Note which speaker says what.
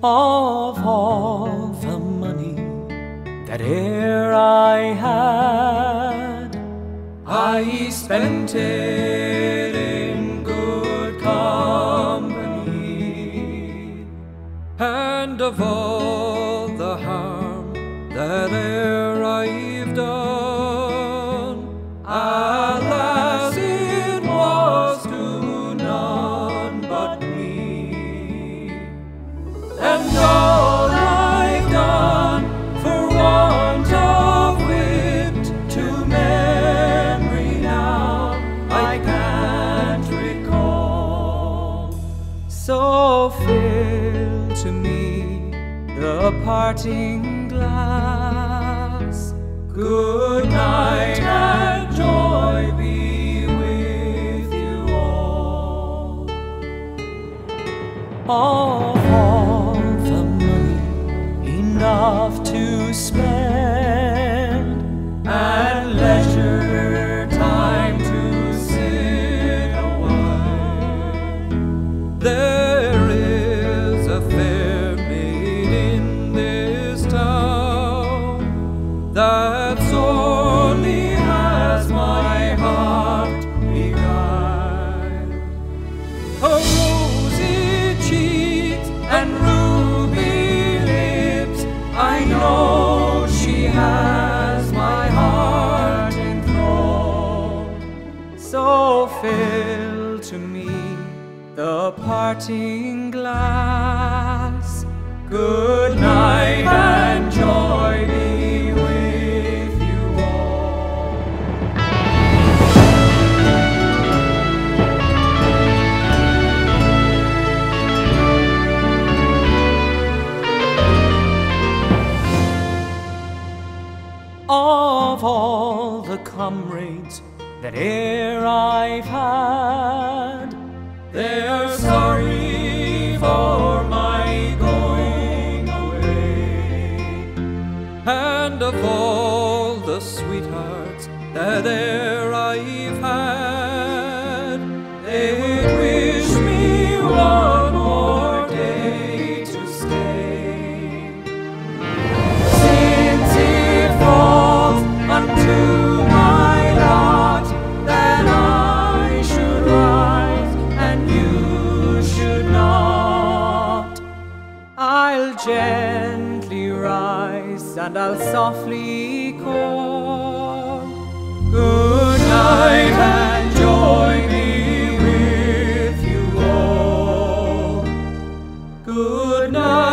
Speaker 1: Of all the money that e'er I had, I spent it in good company. And of all the harm that e'er I've done, alas, it was to none but me. And all I've done for want of wit to memory now I can't recall. So fill to me the parting glass. Good night and joy be with you all. Of all the money enough to spend, and leisure time to sit awhile, there is a fair maid in this town that sorely has my heart beguiled. Her rosy cheeks and ruby lips, I know she has my heart enthralled. So fill to me the parting glass. Good night and joy be with you all. Of all the comrades that e'er I've had, they're sorry for my going away. And of all the sweethearts that e'er I've had, they'd wish me one more day to stay. Since it falls unto my lot that I should rise and you should not, I'll gently rise and I'll softly call. Good night and joy be with you all. Good night.